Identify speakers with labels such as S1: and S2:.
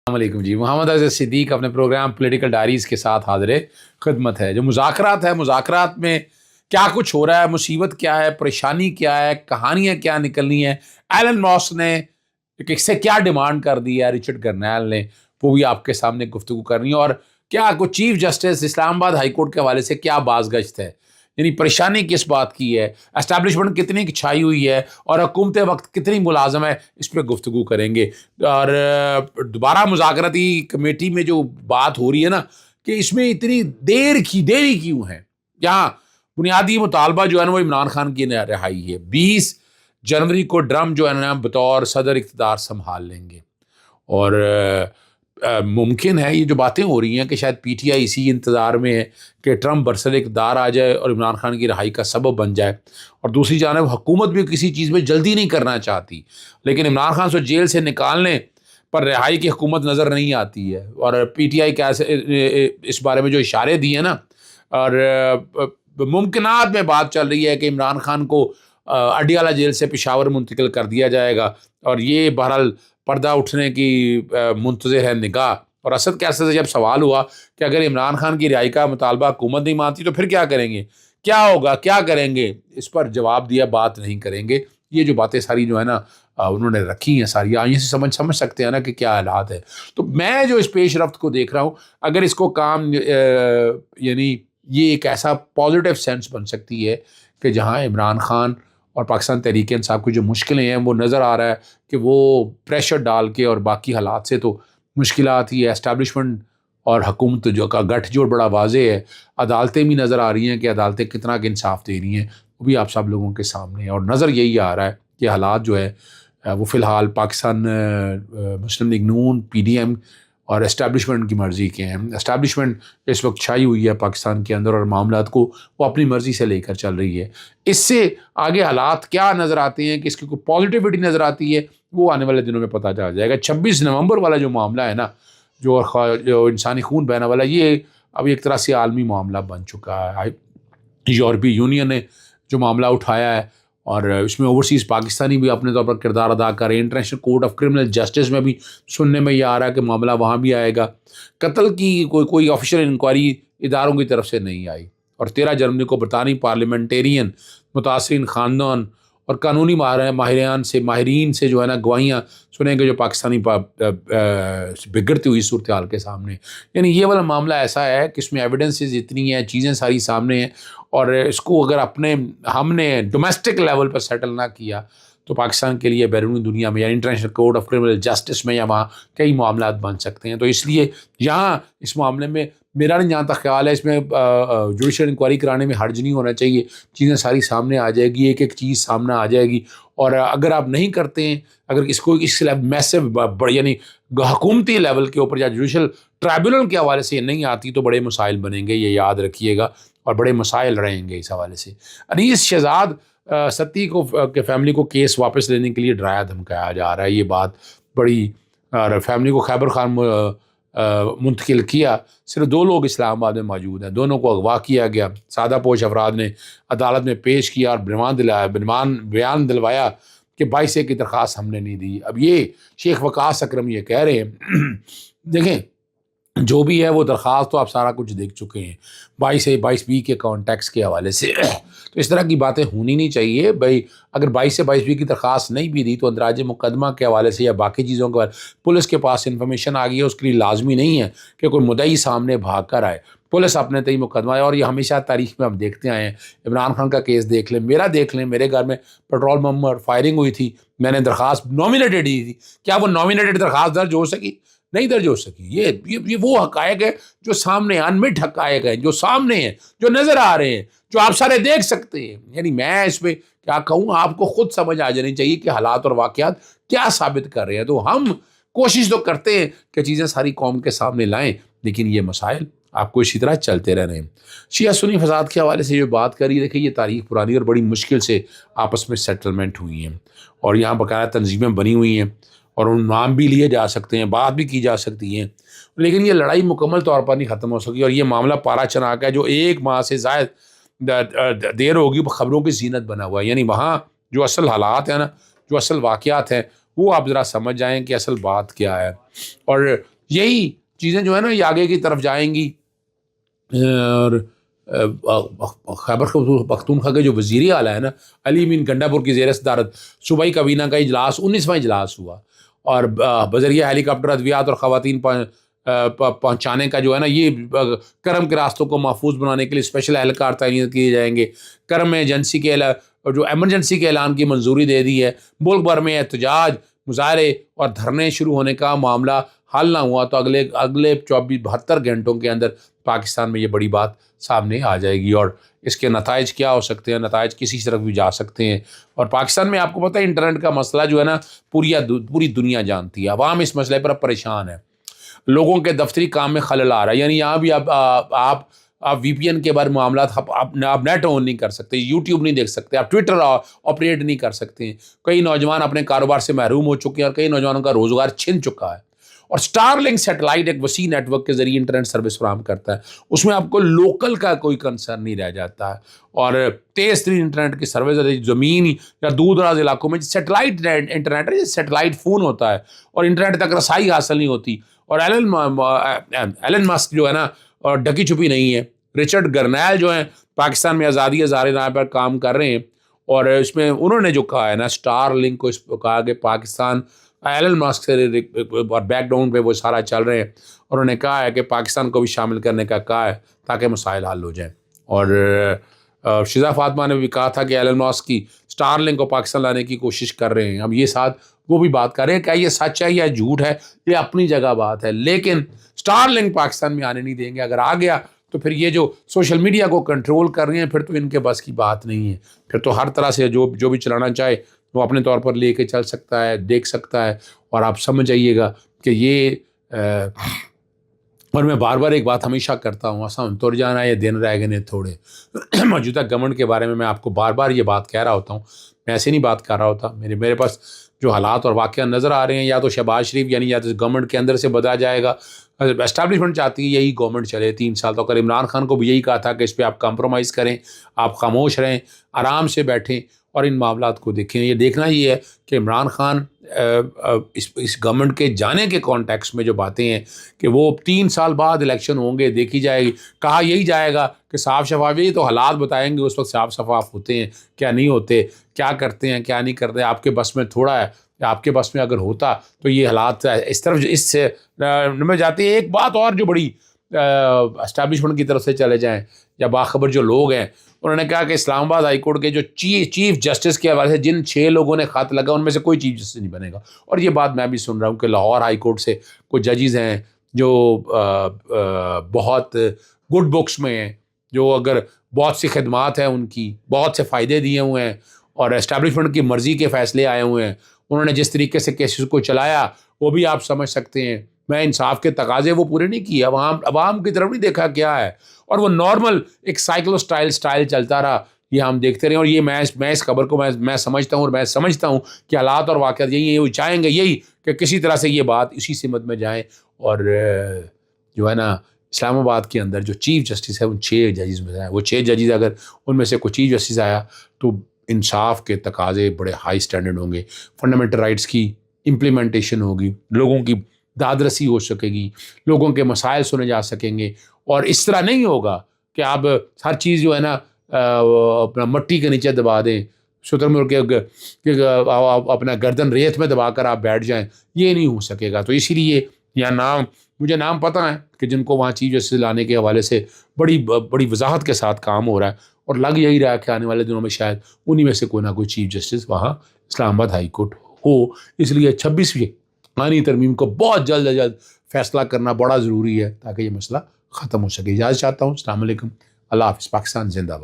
S1: السلام علیکم جی، محمد عزیز صدیق اپنے پروگرام پولیٹیکل ڈائریز کے ساتھ حاضر خدمت ہے۔ جو مذاکرات ہے، مذاکرات میں کیا کچھ ہو رہا ہے، مصیبت کیا ہے، پریشانی کیا ہے، کہانیاں کیا نکلنی ہیں، ایلن ماس نے اس سے کیا ڈیمانڈ کر دی ہے رچرڈ کرنیل نے، وہ بھی آپ کے سامنے گفتگو کرنی ہے، اور کیا کوئی چیف جسٹس اسلام آباد ہائی کورٹ کے حوالے سے کیا باز گشت ہے، یعنی پریشانی کس بات کی ہے، اسٹیبلشمنٹ کتنی چھائی ہوئی ہے اور حکومت وقت کتنی ملازم ہے، اس پہ گفتگو کریں گے۔ اور دوبارہ مذاکراتی کمیٹی میں جو بات ہو رہی ہے نا کہ اس میں اتنی دیری کیوں ہے، یہاں بنیادی مطالبہ جو ہے نا وہ عمران خان کی رہائی ہے۔ 20 جنوری کو ٹرمپ جو ہے نا بطور صدر اقتدار سنبھال لیں گے، اور ممکن ہے یہ جو باتیں ہو رہی ہیں کہ شاید پی ٹی آئی اسی انتظار میں ہے کہ ٹرمپ برسر اقتدار آ جائے اور عمران خان کی رہائی کا سبب بن جائے، اور دوسری جانب حکومت بھی کسی چیز میں جلدی نہیں کرنا چاہتی، لیکن عمران خان سے جیل سے نکالنے پر رہائی کی حکومت نظر نہیں آتی ہے۔ اور پی ٹی آئی اس بارے میں جو اشارے دیے ہیں نا، اور ممکنات میں بات چل رہی ہے کہ عمران خان کو اڈیالہ جیل سے پشاور منتقل کر دیا جائے گا، اور یہ بہرحال پردہ اٹھنے کی منتظر ہے نگاہ۔ اور اسد کیسے سے جب سوال ہوا کہ اگر عمران خان کی رہائی کا مطالبہ حکومت نہیں مانتی تو پھر کیا کریں گے، کیا ہوگا، کیا کریں گے، اس پر جواب دیا بات نہیں کریں گے۔ یہ جو باتیں ساری جو ہے نا انہوں نے رکھی ہیں ساری، آئیں سے سمجھ سکتے ہیں نا کہ کیا حالات ہے۔ تو میں جو اس پیش رفت کو دیکھ رہا ہوں، اگر اس کو کام یعنی یہ ایک ایسا پازیٹیو سینس بن سکتی ہے کہ جہاں عمران خان اور پاکستان تحریک انصاف کی جو مشکلیں ہیں وہ نظر آ رہا ہے کہ وہ پریشر ڈال کے، اور باقی حالات سے تو مشکلات ہی ہے، اسٹیبلشمنٹ اور حکومت جو کا گٹھ جوڑ بڑا واضح ہے، عدالتیں بھی نظر آ رہی ہیں کہ عدالتیں کتنا کہ انصاف دے رہی ہیں، وہ بھی آپ سب لوگوں کے سامنے ہے، اور نظر یہی آ رہا ہے کہ حالات جو ہے وہ فی الحال پاکستان مسلم لیگ نون، پی ڈی ایم اور اسٹیبلشمنٹ کی مرضی کے ہیں۔ اسٹیبلشمنٹ اس وقت چھائی ہوئی ہے پاکستان کے اندر، اور معاملات کو وہ اپنی مرضی سے لے کر چل رہی ہے۔ اس سے آگے حالات کیا نظر آتے ہیں کہ اس کی کوئی پازیٹیوٹی نظر آتی ہے، وہ آنے والے دنوں میں پتہ چل جائے گا۔ 26 نومبر والا جو معاملہ ہے نا، جو انسانی خون بہنا والا، یہ اب ایک طرح سے عالمی معاملہ بن چکا ہے۔ یورپی یونین نے جو معاملہ اٹھایا ہے، اور اس میں اوورسیز پاکستانی بھی اپنے طور پر کردار ادا کر رہے ہیں۔ International court of criminal justice میں بھی سننے میں یہ آ رہا ہے کہ معاملہ وہاں بھی آئے گا۔ قتل کی کوئی آفیشیل انکوائری اداروں کی طرف سے نہیں آئی، اور 13 جنوری کو برطانوی پارلیمنٹیرین، متاثرین خاندان اور قانونی ماہرین سے جو ہے نا گواہیاں سنیں گے جو پاکستانی بگڑتی ہوئی صورتحال کے سامنے۔ یعنی یہ والا معاملہ ایسا ہے کہ اس میں ایویڈنسز اتنی ہیں، چیزیں ساری سامنے ہیں، اور اس کو اگر ہم نے ڈومیسٹک لیول پر سیٹل نہ کیا تو پاکستان کے لیے بیرونی دنیا میں، یعنی international court of criminal justice میں یا وہاں کئی معاملات بن سکتے ہیں۔ تو اس لیے یہاں اس معاملے میں میرا نہیں جہاں تک خیال ہے، اس میں جوڈیشل انکوائری کرانے میں حرج نہیں ہونا چاہیے، چیزیں ساری سامنے آ جائے گی، ایک ایک چیز سامنے آ جائے گی، اور اگر آپ نہیں کرتے ہیں، اگر اس کو اس میسو یعنی حکومتی لیول کے اوپر یا جوڈیشل ٹرائبونل کے حوالے سے یہ نہیں آتی تو بڑے مسائل بنیں گے، یہ یاد رکھیے گا، اور بڑے مسائل رہیں گے اس حوالے سے۔ انیس شہزاد ستی کے فیملی کو کیس واپس لینے کے لیے ڈرایا دھمکایا جا رہا ہے، یہ بات بڑی، اور فیملی کو خیبر خان منتقل کیا، صرف 2 لوگ اسلام آباد میں موجود ہیں، دونوں کو اغوا کیا گیا، سادہ پوش افراد نے عدالت میں پیش کیا اور بیان دلوایا کہ 22 کی درخواست ہم نے نہیں دی۔ اب یہ شیخ وقاص اکرم یہ کہہ رہے ہیں، دیکھیں جو بھی ہے وہ درخواست تو آپ سارا کچھ دیکھ چکے ہیں 22 کے کانٹیکس کے حوالے سے، تو اس طرح کی باتیں ہونی نہیں چاہیے بھائی۔ اگر 22 کی درخواست نہیں بھی دی تو اندراج مقدمہ کے حوالے سے یا باقی چیزوں کے پولیس کے پاس انفارمیشن آ گئی ہے، اس کے لیے لازمی نہیں ہے کہ کوئی مدعی سامنے بھاگ کر آئے، پولیس اپنے تئی مقدمہ ہے۔ اور یہ ہمیشہ تاریخ میں ہم دیکھتے آئے ہیں، عمران خان کا کیس دیکھ لیں، میرا دیکھ لیں، میرے گھر میں پیٹرول بم اور فائرنگ ہوئی تھی، میں نے درخواست نامینیٹڈ دی تھی، کیا وہ نامینیٹڈ درخواست درج ہو سکی؟ نہیں درج ہو سکی۔ یہ وہ حقائق ہے جو سامنے، انمٹ حقائق ہیں جو سامنے ہیں، جو نظر آ رہے ہیں، جو آپ سارے دیکھ سکتے ہیں۔ یعنی میں اس پہ کیا کہوں، آپ کو خود سمجھ آ جانی چاہیے کہ حالات اور واقعات کیا ثابت کر رہے ہیں۔ تو ہم کوشش تو کرتے ہیں کہ چیزیں ساری قوم کے سامنے لائیں، لیکن یہ مسائل آپ کو اسی طرح چلتے رہنے ہیں۔ شیعہ سنی فساد کے حوالے سے جو بات کری، دیکھیں یہ تاریخ پرانی اور بڑی مشکل سے آپس میں سیٹلمنٹ ہوئی ہیں، اور یہاں باقاعدہ تنظیمیں بنی ہوئی ہیں، اور ان نام بھی لیے جا سکتے ہیں، بات بھی کی جا سکتی ہیں، لیکن یہ لڑائی مکمل طور پر نہیں ختم ہو سکی، اور یہ معاملہ پارا چناک ہے جو 1 ماہ سے زائد دیر ہوگی خبروں کی زینت بنا ہوا ہے۔ یعنی وہاں جو اصل حالات ہیں نا، جو اصل واقعات ہیں، وہ آپ ذرا سمجھ جائیں کہ اصل بات کیا ہے۔ اور یہی چیزیں جو ہے نا یہ آگے کی طرف جائیں گی. اور خیبر پختونخوا کے جو وزیر اعلیٰ ہے نا علی امین گنڈاپور کی زیر صدارت صوبائی کابینہ کا اجلاس 19واں اجلاس ہوا, اور بذریعہ ہیلی کاپٹر ادویات اور خواتین پہنچانے کا جو ہے نا یہ کرم کے راستوں کو محفوظ بنانے کے لیے اسپیشل اہلکار تعینات کیے جائیں گے. کرم میں ایجنسی کے جو ایمرجنسی کے اعلان کی منظوری دے دی ہے. ملک بھر میں احتجاج, مظاہرے اور دھرنے شروع ہونے کا معاملہ حل نہ ہوا تو اگلے 72 گھنٹوں کے اندر پاکستان میں یہ بڑی بات سامنے آ جائے گی, اور اس کے نتائج کیا ہو سکتے ہیں, نتائج کسی طرف بھی جا سکتے ہیں. اور پاکستان میں آپ کو پتہ ہے انٹرنیٹ کا مسئلہ جو ہے نا پوری دنیا جانتی ہے. عوام اس مسئلے پر پریشان ہے, لوگوں کے دفتری کام میں خلل آ رہا ہے. یعنی یہاں بھی آپ وی پی این کے بارے معاملات آپ نیٹ آن نہیں کر سکتے, یوٹیوب نہیں دیکھ سکتے, آپ ٹویٹر آپریٹ نہیں کر سکتے ہیں. کئی نوجوان اپنے کاروبار سے محروم ہو چکے ہیں اور کئی نوجوانوں کا روزگار چھن چکا ہے. اور اسٹار لنک سیٹلائٹ ایک وسیع نیٹ ورک کے ذریعے انٹرنیٹ سروس فراہم کرتا ہے, اس میں آپ کو لوکل کا کوئی کنسرن نہیں رہ جاتا ہے. اور تیز ترین انٹرنیٹ کی سروس زمین یا دور دراز علاقوں میں سیٹلائٹ انٹرنیٹ ہے, سیٹلائٹ فون ہوتا ہے اور انٹرنیٹ تک رسائی حاصل نہیں ہوتی. اور ایلن مسک جو ہے نا اور ڈکی چھپی نہیں ہے, رچرڈ گرنیل جو ہیں پاکستان میں آزادی ہزارے نام پر کام کر رہے ہیں, اور اس میں انہوں نے جو کہا ہے نا اسٹار لنک کو اس کہا کہ پاکستان ایلن مسک سے اور بیک گراؤنڈ پہ وہ سارا چل رہے ہیں, اور انہوں نے کہا ہے کہ پاکستان کو بھی شامل کرنے کا کہا ہے تاکہ مسائل حل ہو جائیں. اور شیزا فاطمہ نے بھی کہا تھا کہ ایلن مسک کی اسٹار لنک کو پاکستان لانے کی کوشش کر رہے ہیں. اب یہ ساتھ وہ بھی بات کر رہے ہیں کہ یہ سچ ہے یا جھوٹ ہے, یہ اپنی جگہ بات ہے, لیکن اسٹار لنک پاکستان میں آنے نہیں دیں گے. اگر آ گیا تو پھر یہ جو سوشل میڈیا کو کنٹرول کر رہے ہیں پھر تو ان کے بس کی بات نہیں ہے. پھر تو ہر طرح سے جو بھی چلانا چاہے وہ اپنے طور پر لے کے چل سکتا ہے, دیکھ سکتا ہے. اور آپ سمجھ جائیے گا کہ یہ اور میں بار بار ایک بات ہمیشہ کرتا ہوں, آسان تر جانا یہ دن رہ گئے تھوڑے. موجودہ گورنمنٹ کے بارے میں آپ کو بار بار یہ بات کہہ رہا ہوتا ہوں, میں ایسے نہیں بات کر رہا ہوتا. میرے پاس جو حالات اور واقعہ نظر آ رہے ہیں, یا تو شہباز شریف یعنی یا تو گورنمنٹ کے اندر سے بدلا جائے گا, اسٹیبلشمنٹ چاہتی ہے یہی گورنمنٹ چلے 3 سال تک. اور عمران خان کو بھی یہی کہا تھا کہ اس پہ آپ کمپرومائز کریں, آپ خاموش رہیں, آرام سے بیٹھیں اور ان معاملات کو دیکھیں. یہ دیکھنا یہ ہے کہ عمران خان اس گورنمنٹ کے جانے کے کانٹیکس میں جو باتیں ہیں کہ وہ 3 سال بعد الیکشن ہوں گے, دیکھی جائے گی. کہا یہی جائے گا کہ صاف شفاف, یہی تو حالات بتائیں گے اس وقت صاف شفاف ہوتے ہیں کیا نہیں ہوتے, کیا کرتے ہیں کیا نہیں کرتے. آپ کے بس میں تھوڑا ہے, آپ کے بس میں اگر ہوتا تو یہ حالات اس طرف اس سے میں جاتے ہیں. ایک بات اور جو بڑی اسٹیبلشمنٹ کی طرف سے چلے جائیں یا باخبر جو لوگ ہیں, انہوں نے کہا کہ اسلام آباد ہائی کورٹ کے جو چیف جسٹس کے حوالے سے جن 6 لوگوں نے خط لگا ان میں سے کوئی چیف جسٹس نہیں بنے گا. اور یہ بات میں بھی سن رہا ہوں کہ لاہور ہائی کورٹ سے کچھ ججز ہیں جو بہت گڈ بکس میں ہیں, جو اگر بہت سی خدمات ہیں ان کی, بہت سے فائدے دیے ہوئے ہیں اور اسٹیبلشمنٹ کی مرضی کے فیصلے آئے ہوئے ہیں. انہوں نے جس طریقے سے کیسز کو چلایا وہ بھی آپ سمجھ سکتے ہیں. میں انصاف کے تقاضے وہ پورے نہیں کیے, عوام کی طرف نہیں دیکھا کیا ہے, اور وہ نارمل ایک سائیکلو سٹائل چلتا رہا. یہ ہم دیکھتے رہے, اور یہ میں اس خبر کو میں سمجھتا ہوں, اور میں سمجھتا ہوں کہ حالات اور واقعات یہی چاہیں گے یہی کہ کسی طرح سے یہ بات اسی سمت میں جائیں. اور جو ہے نا اسلام آباد کے اندر جو چیف جسٹس ہے ان 6 ججز میں ہے, وہ 6 ججز اگر ان میں سے کوئی چیف جسٹس آیا تو انصاف کے تقاضے بڑے ہائی سٹینڈرڈ ہوں گے, فنڈامنٹل رائٹس کی امپلیمنٹیشن ہوگی, لوگوں کی داد رسی ہو سکے گی, لوگوں کے مسائل سنے جا سکیں گے. اور اس طرح نہیں ہوگا کہ آپ ہر چیز جو ہے نا اپنا مٹی کے نیچے دبا دیں, شتر مرغ کے اپنا گردن ریت میں دبا کر آپ بیٹھ جائیں, یہ نہیں ہو سکے گا. تو اسی لیے یہاں مجھے نام پتہ ہے کہ جن کو وہاں چیف جسٹس لانے کے حوالے سے بڑی وضاحت کے ساتھ کام ہو رہا ہے, اور لگ یہی رہا ہے کہ آنے والے دنوں میں شاید انہی میں سے کوئی نہ کوئی چیف جسٹس وہاں اسلام آباد ہائی کورٹ ہو. اس لیے 26ویں آئینی ترمیم کو بہت جلد از جلد فیصلہ کرنا بڑا ضروری ہے تاکہ یہ مسئلہ ختم ہو سکے. اجازت چاہتا ہوں. السلام علیکم. اللہ حافظ. پاکستان زندہ باد.